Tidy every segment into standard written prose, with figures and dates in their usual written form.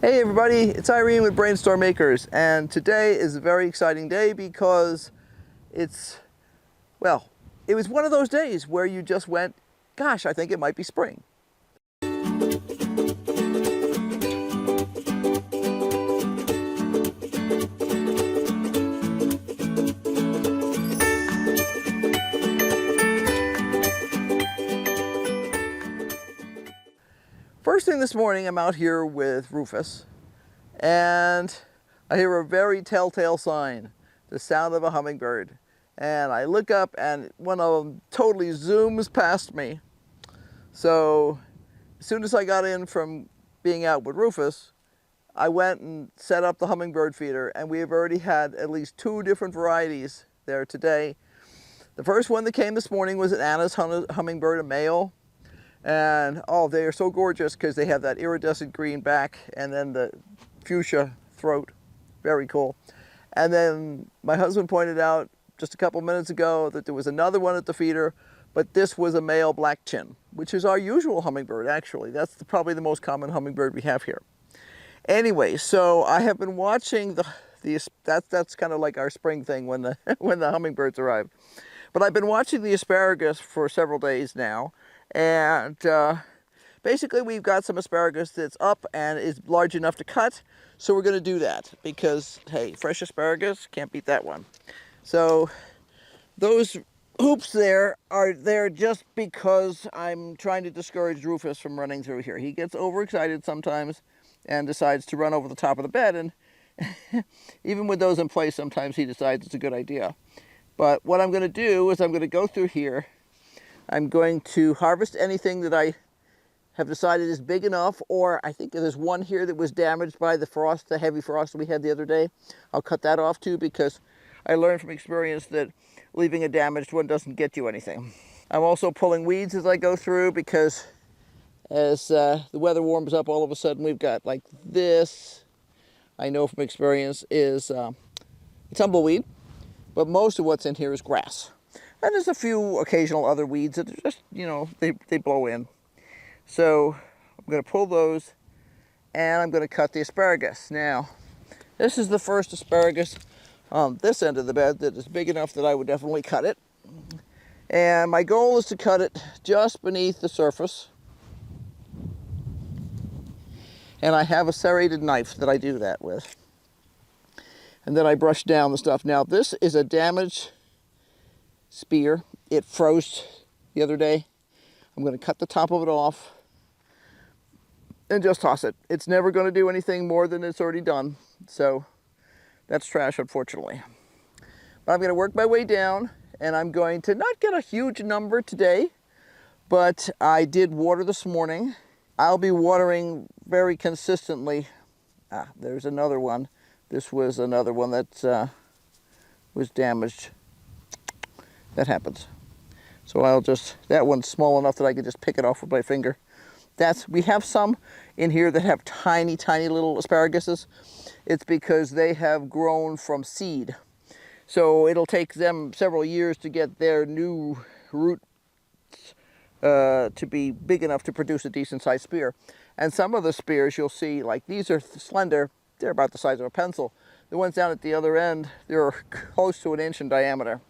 Hey everybody, it's Irene with BrainStormAcres, and today is a very exciting day because well, it was one of those days where you just went, gosh, I think it might be spring. First thing this morning, I'm out here with Rufus, and I hear a very telltale sign, the sound of a hummingbird. And I look up and one of them totally zooms past me. So as soon as I got in from being out with Rufus, I went and set up the hummingbird feeder, and we have already had at least 2 different varieties there today. The first one that came this morning was an Anna's hummingbird, a male. And oh, they are so gorgeous because they have that iridescent green back and then the fuchsia throat. Very cool. And then my husband pointed out just a couple minutes ago that there was another one at the feeder, but this was a male black chin, which is our usual hummingbird actually. That's probably the most common hummingbird we have here. Anyway, so I have been watching that's kind of like our spring thing when the when the hummingbirds arrive. But I've been watching the asparagus for several days now. And basically we've got some asparagus that's up and is large enough to cut. So we're going to do that because, hey, fresh asparagus, can't beat that one. So those hoops there are there just because I'm trying to discourage Rufus from running through here. He gets overexcited sometimes and decides to run over the top of the bed. And even with those in place, sometimes he decides it's a good idea. But what I'm going to do is I'm going to go through here. I'm going to harvest anything that I have decided is big enough, or I think there's one here that was damaged by the frost, the heavy frost we had the other day. I'll cut that off too because I learned from experience that leaving a damaged one doesn't get you anything. I'm also pulling weeds as I go through because as the weather warms up, all of a sudden we've got like this, I know from experience, is tumbleweed, but most of what's in here is grass. And there's a few occasional other weeds that are just, you know, they blow in. So I'm going to pull those and I'm going to cut the asparagus. Now, this is the first asparagus on this end of the bed that is big enough that I would definitely cut it. And my goal is to cut it just beneath the surface. And I have a serrated knife that I do that with. And then I brush down the stuff. Now, this is a damaged spear. It froze the other day. I'm going to cut the top of it off and just toss it. It's never going to do anything more than it's already done. So that's trash, unfortunately. But I'm going to work my way down, and I'm going to not get a huge number today, but I did water this morning. I'll be watering very consistently. There's another one. This was another one that was damaged. That happens. So that one's small enough that I could just pick it off with my finger. We have some in here that have tiny, tiny little asparaguses. It's because they have grown from seed. So it'll take them several years to get their new roots to be big enough to produce a decent sized spear. And some of the spears you'll see, like these are slender, they're about the size of a pencil. The ones down at the other end, they're close to 1 inch in diameter.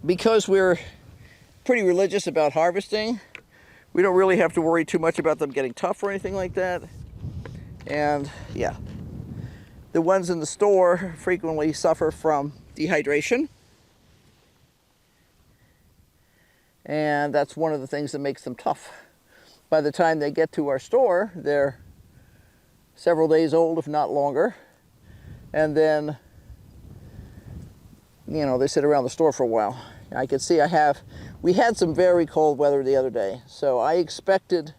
Because we're pretty religious about harvesting, we don't really have to worry too much about them getting tough or anything like that. And yeah, the ones in the store frequently suffer from dehydration. And that's one of the things that makes them tough. By the time they get to our store, they're several days old, if not longer. And then, you know, they sit around the store for a while. I can see we had some very cold weather the other day, so I expected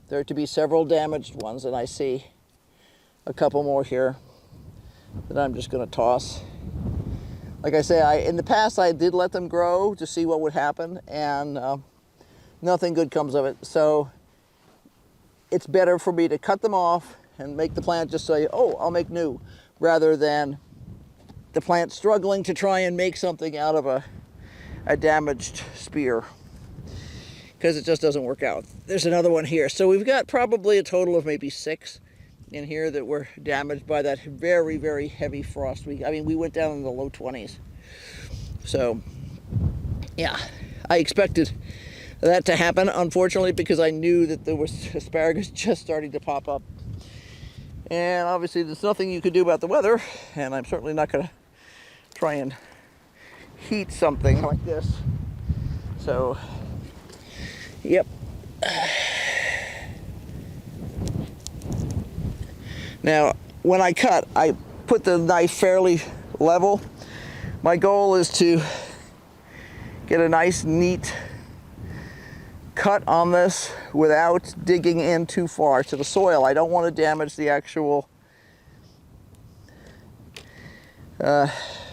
there to be several damaged ones, and I see a couple more here that I'm just going to toss. Like I say, in the past I did let them grow to see what would happen, and nothing good comes of it. So it's better for me to cut them off and make the plant just say, oh, I'll make new, rather than the plant struggling to try and make something out of a damaged spear. because it just doesn't work out. There's another one here. So we've got probably a total of maybe 6 in here that were damaged by that very, very heavy frost. We went down in the low 20s. So, yeah, I expected that to happen, unfortunately, because I knew that there was asparagus just starting to pop up. And obviously there's nothing you could do about the weather, and I'm certainly not going to try and heat something like this. So, yep. Now, when I cut, I put the knife fairly level. My goal is to get a nice, neat cut on this without digging in too far to the soil. I don't want to damage the actual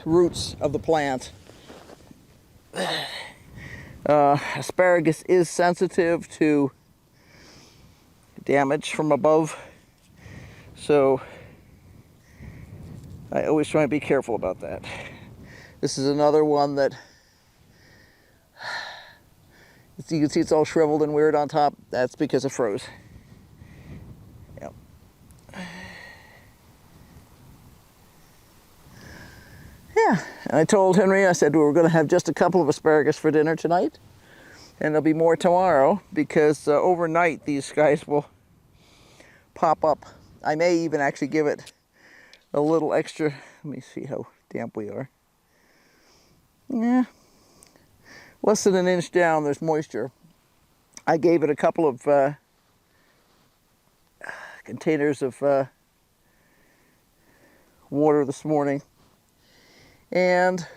roots of the plant. Asparagus is sensitive to damage from above, so I always try and be careful about that. This is another one that you can see it's all shriveled and weird on top. That's because it froze. Yep. Yeah, and I told Henry, I said we were going to have just a couple of asparagus for dinner tonight, and there'll be more tomorrow, because overnight these guys will pop up. I may even actually give it a little extra. Let me see how damp we are. Yeah, less than an inch down, there's moisture. I gave it a couple of containers of water this morning, and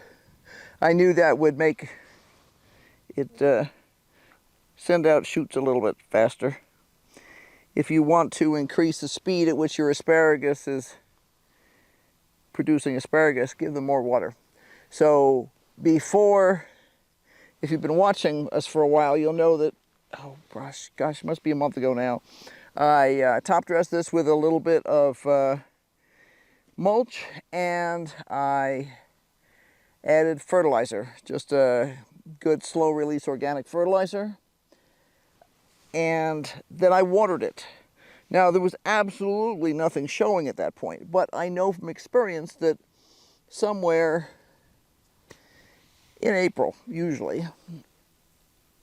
I knew that would make it send out shoots a little bit faster. If you want to increase the speed at which your asparagus is producing asparagus, give them more water. So before, if you've been watching us for a while, you'll know that, oh gosh, it must be a month ago now, I top dressed this with a little bit of mulch, and I added fertilizer, just a good slow release organic fertilizer, and then I watered it. Now, there was absolutely nothing showing at that point, but I know from experience that somewhere in April, usually,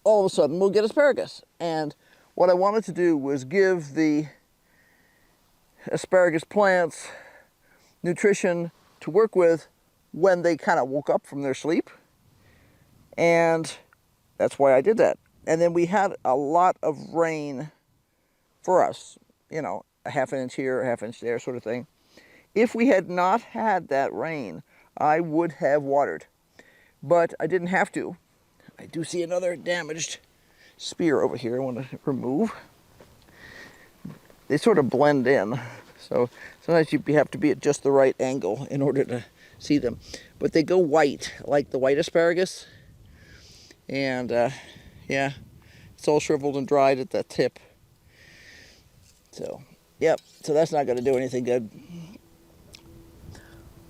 all of a sudden we'll get asparagus. And what I wanted to do was give the asparagus plants nutrition to work with when they kind of woke up from their sleep. And that's why I did that. And then we had a lot of rain for us, you know, a half an inch here, a half inch there, sort of thing. If we had not had that rain, I would have watered, but I didn't have to. I do see another damaged spear over here I want to remove. They sort of blend in, so sometimes you have to be at just the right angle in order to see them. But they go white, like the white asparagus, and yeah, it's all shriveled and dried at the tip. So, yep, so that's not going to do anything good.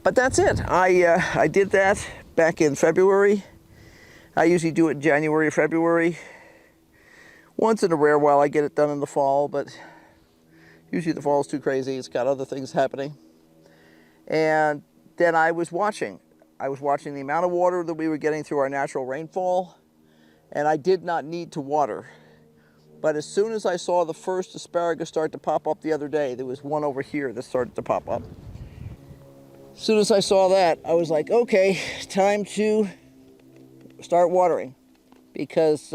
But that's it. I did that back in February. I usually do it in January or February. Once in a rare while I get it done in the fall, but usually the fall's too crazy. It's got other things happening. And then I was watching the amount of water that we were getting through our natural rainfall, and I did not need to water. But as soon as I saw the first asparagus start to pop up the other day, there was one over here that started to pop up. As soon as I saw that, I was like, okay, time to start watering, because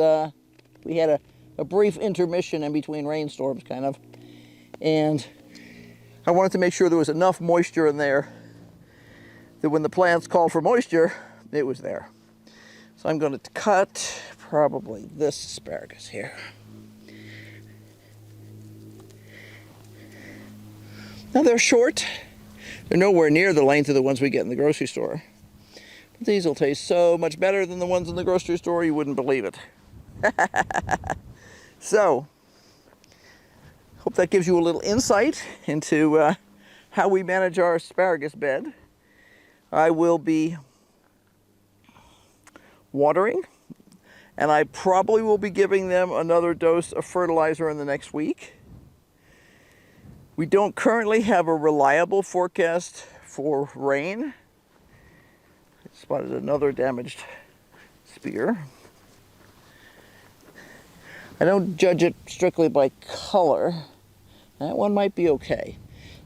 we had a brief intermission in between rainstorms, kind of, and I wanted to make sure there was enough moisture in there that when the plants called for moisture, it was there. So I'm going to cut probably this asparagus here. Now they're short. They're nowhere near the length of the ones we get in the grocery store. But these will taste so much better than the ones in the grocery store, you wouldn't believe it. So, hope that gives you a little insight into how we manage our asparagus bed. I will be watering And I probably will be giving them another dose of fertilizer in the next week. We don't currently have a reliable forecast for rain. I spotted another damaged spear. I don't judge it strictly by color. That one might be okay.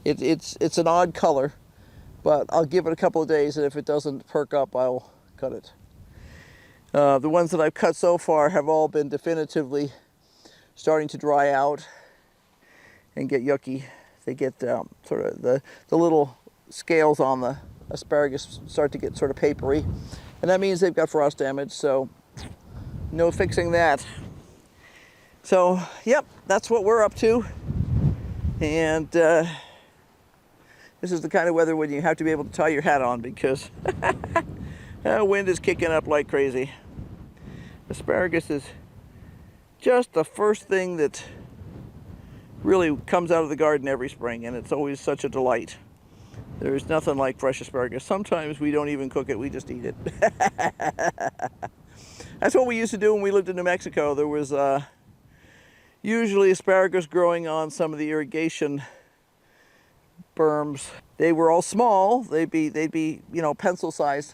It's an odd color, but I'll give it a couple of days, and if it doesn't perk up, I'll cut it. The ones that I've cut so far have all been definitively starting to dry out and get yucky. They get sort of the little scales on the asparagus start to get sort of papery, and that means they've got frost damage, so no fixing that. So, yep, that's what we're up to. And this is the kind of weather when you have to be able to tie your hat on, because wind is kicking up like crazy. Asparagus is just the first thing that really comes out of the garden every spring, and it's always such a delight. There's nothing like fresh asparagus. Sometimes we don't even cook it, we just eat it. That's what we used to do when we lived in New Mexico. There was usually asparagus growing on some of the irrigation berms. They were all small. They'd be pencil sized,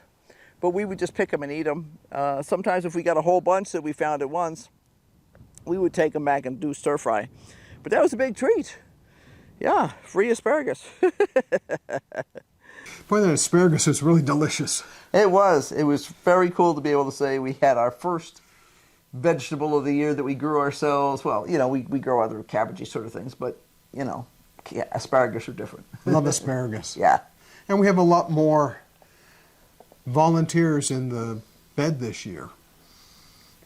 but we would just pick them and eat them. Sometimes if we got a whole bunch that we found at once, we would take them back and do stir fry. But that was a big treat. Yeah, free asparagus. Boy, that asparagus is really delicious. It was. It was very cool to be able to say we had our first vegetable of the year that we grew ourselves. Well, we grow other cabbagey sort of things, but, asparagus are different. Love asparagus. Yeah. And we have a lot more volunteers in the bed this year.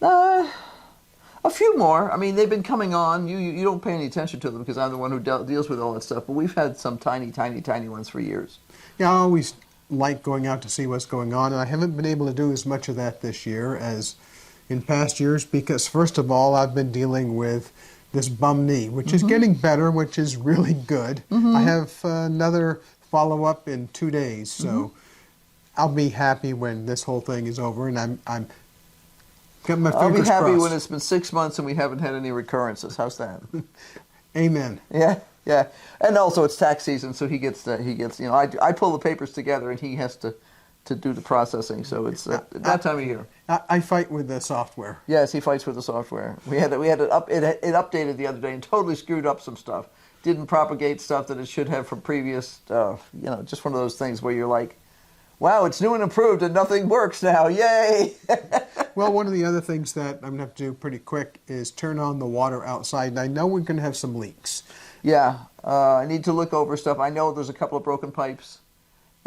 A few more. I mean, they've been coming on. You don't pay any attention to them because I'm the one who deals with all that stuff, but we've had some tiny, tiny, tiny ones for years. Yeah, I always like going out to see what's going on, and I haven't been able to do as much of that this year as in past years because, first of all, I've been dealing with this bum knee, which is getting better, which is really good. I have another follow-up in 2 days, so I'll be happy when this whole thing is over, and I'm got my fingers crossed. I'll be happy when it's been 6 months and we haven't had any recurrences. How's that? Amen. Yeah, yeah. And also it's tax season, so he gets I pull the papers together and he has to do the processing, so it's that time of year. I fight with the software. Yes, he fights with the software. It updated the other day and totally screwed up some stuff. Didn't propagate stuff that it should have from previous, just one of those things where you're like, wow, it's new and improved and nothing works now, yay! Well, one of the other things that I'm going to have to do pretty quick is turn on the water outside, and I know we're going to have some leaks. Yeah, I need to look over stuff. I know there's a couple of broken pipes.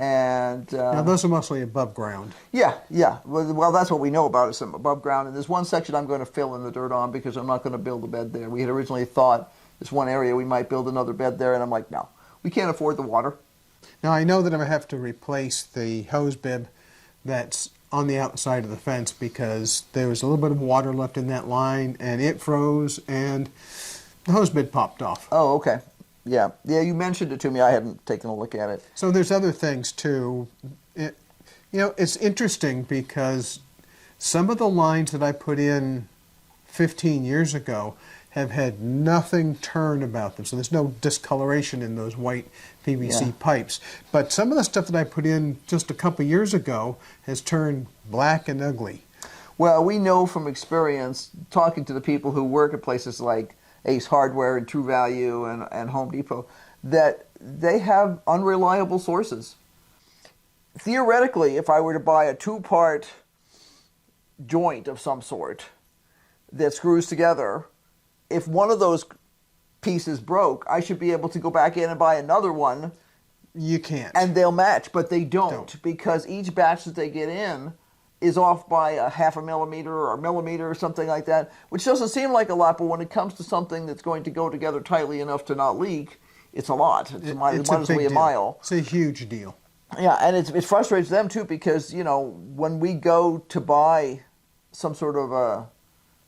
And now those are mostly above ground. Yeah. Well, that's what we know about, is some above ground. And there's one section I'm going to fill in the dirt on because I'm not going to build a bed there. We had originally thought this one area we might build another bed there, and I'm like, no, we can't afford the water. Now I know that I'm going to have to replace the hose bib that's on the outside of the fence because there was a little bit of water left in that line, and it froze, and the hose bib popped off. Oh, okay. Yeah, you mentioned it to me. I hadn't taken a look at it. So there's other things too. It's interesting because some of the lines that I put in 15 years ago have had nothing turn about them. So there's no discoloration in those white PVC pipes. But some of the stuff that I put in just a couple years ago has turned black and ugly. Well, we know from experience, talking to the people who work at places like Ace Hardware and True Value and Home Depot, that they have unreliable sources. Theoretically, if I were to buy a 2-part joint of some sort that screws together, if one of those pieces broke, I should be able to go back in and buy another one. You can't. And they'll match, but they don't. Because each batch that they get in is off by a 0.5 millimeter or a millimeter or something like that, which doesn't seem like a lot, but when it comes to something that's going to go together tightly enough to not leak, it's a lot. It might as well be a mile. It's a huge deal. Yeah, and it frustrates them too because, when we go to buy some sort of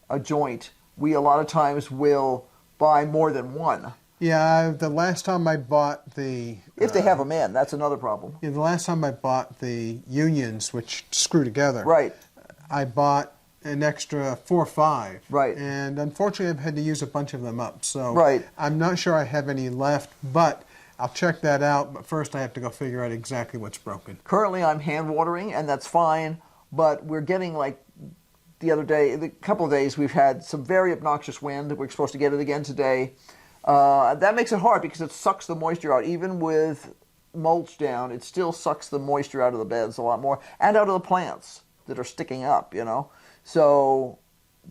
a joint, we a lot of times will buy more than one. Yeah, the last time I bought the... If they have them in, that's another problem. Yeah, the last time I bought the unions, which screw together. Right. I bought an extra 4 or 5. Right. And unfortunately, I've had to use a bunch of them up. So Right. I'm not sure I have any left, but I'll check that out. But first, I have to go figure out exactly what's broken. Currently, I'm hand watering, and that's fine. But we're getting, like, the other day, the couple of days, we've had some very obnoxious wind. We're supposed to get it again today. That makes it hard because it sucks the moisture out. Even with mulch down, it still sucks the moisture out of the beds a lot more, and out of the plants that are sticking up, you know. So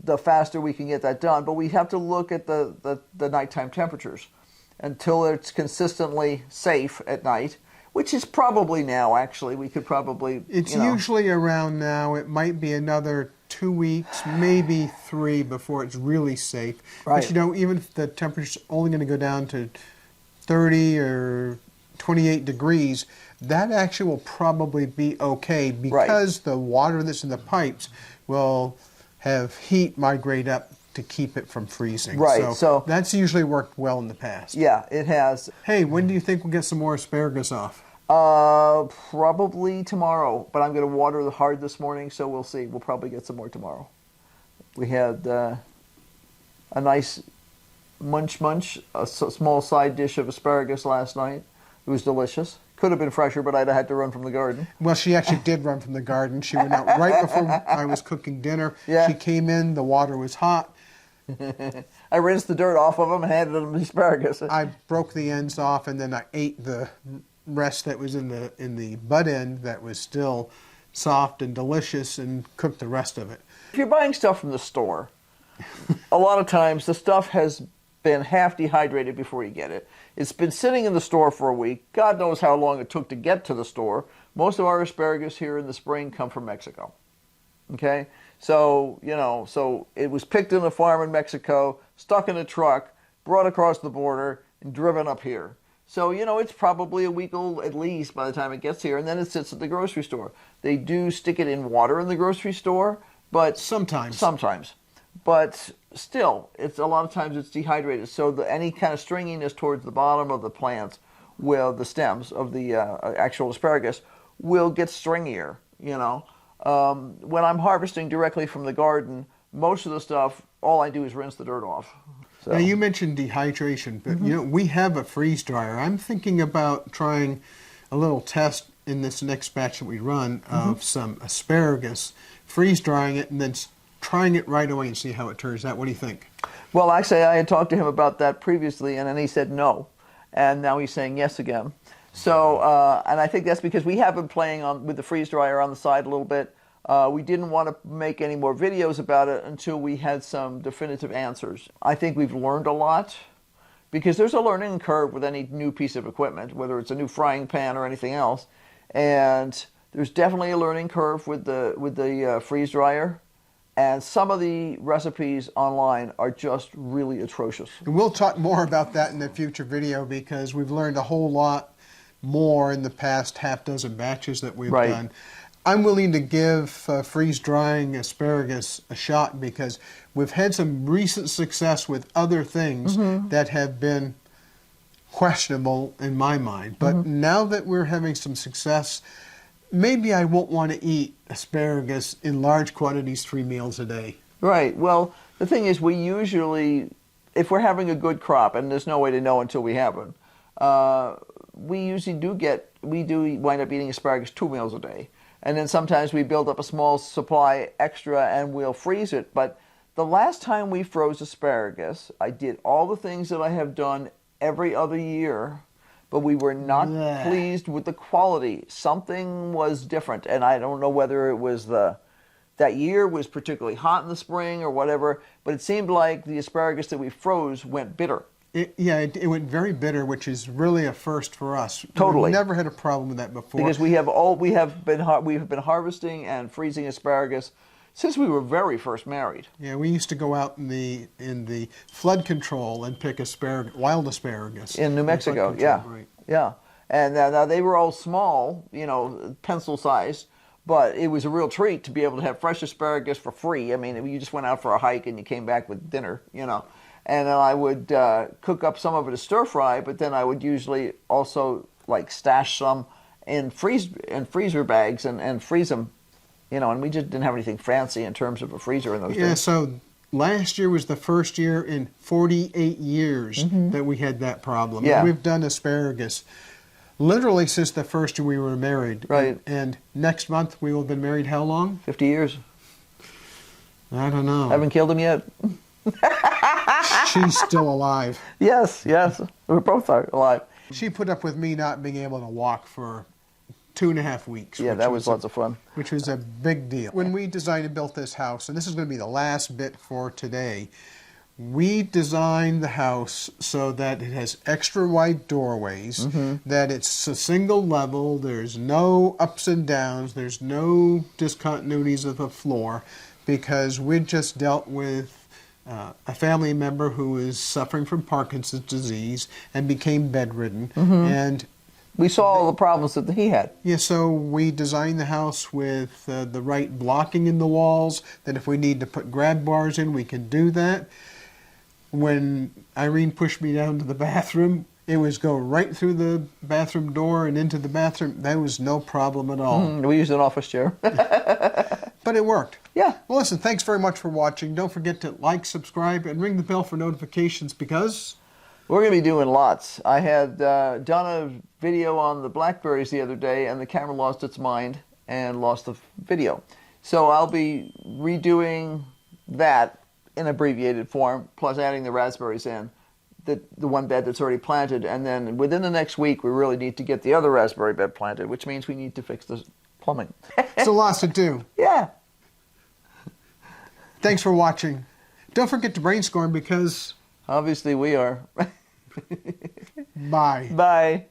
the faster we can get that done. But we have to look at the nighttime temperatures until it's consistently safe at night, which is probably now, actually. We could probably, It's usually around now. It might be another 2 weeks, maybe 3 before it's really safe. Right. But, you know, even if the temperature's only going to go down to 30 or 28 degrees, that actually will probably be okay because the water that's in the pipes will have heat migrate up to keep it from freezing. Right. So that's usually worked well in the past. Yeah, it has. Hey, when do you think we'll get some more asparagus off? Probably tomorrow, but I'm going to water hard this morning, so we'll see. We'll probably get some more tomorrow. We had a nice munch, a small side dish of asparagus last night. It was delicious. Could have been fresher, but I'd have had to run from the garden. Well, she actually did run from the garden. She went out right before I was cooking dinner. Yeah. She came in, the water was hot. I rinsed the dirt off of them and handed them the asparagus. I broke the ends off, and then I ate the rest that was in the butt end that was still soft and delicious, and cooked the rest of it. If you're buying stuff from the store, a lot of times the stuff has been half dehydrated before you get it. It's been sitting in the store for a week. God knows how long it took to get to the store. Most of our asparagus here in the spring come from Mexico. Okay? So, you know, so it was picked in a farm in Mexico, stuck in a truck, brought across the border, and driven up here. So, you know, it's probably a week old at least by the time it gets here, and then it sits at the grocery store. They do stick it in water in the grocery store, but Sometimes. But still, it's a lot of times it's dehydrated. So any kind of stringiness towards the bottom of the plants, the stems of the actual asparagus, will get stringier. You know, when I'm harvesting directly from the garden, most of the stuff, all I do is rinse the dirt off. So. Now, you mentioned dehydration, but you know, we have a freeze dryer. I'm thinking about trying a little test in this next batch that we run of some asparagus, freeze drying it, and then trying it right away and see how it turns out. What do you think? Well, actually, I had talked to him about that previously, and then he said no, and now he's saying yes again. So, and I think that's because we have been playing with the freeze dryer on the side a little bit. We didn't want to make any more videos about it until we had some definitive answers. I think we've learned a lot, because there's a learning curve with any new piece of equipment, whether it's a new frying pan or anything else, and there's definitely a learning curve with the freeze dryer. And some of the recipes online are just really atrocious. And we'll talk more about that in a future video, because we've learned a whole lot more in the past half dozen batches that we've done. I'm willing to give freeze drying asparagus a shot, because we've had some recent success with other things that have been questionable in my mind. But now that we're having some success, maybe I won't want to eat asparagus in large quantities 3 meals a day. Right. Well, the thing is, we usually, if we're having a good crop, and there's no way to know until we have one, we usually do wind up eating asparagus 2 meals a day. And then sometimes we build up a small supply extra and we'll freeze it. But the last time we froze asparagus, I did all the things that I have done every other year, but we were not pleased with the quality. Something was different, and I don't know whether it was that year was particularly hot in the spring or whatever, but it seemed like the asparagus that we froze went bitter. It went very bitter, which is really a first for us. Totally. We've never had a problem with that before. Because we have been harvesting and freezing asparagus since we were very first married. Yeah, we used to go out in the flood control and pick wild asparagus. In New Mexico, yeah. Right. Yeah. And now they were all small, you know, pencil sized, but it was a real treat to be able to have fresh asparagus for free. I mean, you just went out for a hike and you came back with dinner, you know. And then I would cook up some of it as stir fry, but then I would usually also like stash some in freezer bags and freeze them You know, and we just didn't have anything fancy in terms of a freezer in those Yeah, days. so last year was the first year in 48 years that we had that problem. Yeah. And we've done asparagus literally since the first year we were married. Right. And next month we will have been married how long? 50 years. I don't know. Haven't killed him yet. She's still alive. Yes, yes. We both are alive. She put up with me not being able to walk for 2.5 weeks. Yeah, that was lots of fun. Which was a big deal. When we designed and built this house, and this is going to be the last bit for today, we designed the house so that it has extra wide doorways, that it's a single level, there's no ups and downs, there's no discontinuities of the floor, because we just dealt with a family member who is suffering from Parkinson's disease and became bedridden. And we saw all the problems that he had. yeah, so we designed the house with the right blocking in the walls, that if we need to put grab bars in, we can do that. When Irene pushed me down to the bathroom, it was go right through the bathroom door and into the bathroom. That was no problem at all. We used an office chair. But it worked. Yeah. Well, listen, thanks very much for watching. Don't forget to like, subscribe, and ring the bell for notifications because We're going to be doing lots. I had done a video on the blackberries the other day, and the camera lost its mind and lost the video. So I'll be redoing that in abbreviated form, plus adding the raspberries in, the one bed that's already planted. And then within the next week, we really need to get the other raspberry bed planted, which means we need to fix the plumbing. so lots to do. Yeah. Thanks for watching. Don't forget to brainstorm because Obviously we are. bye. Bye.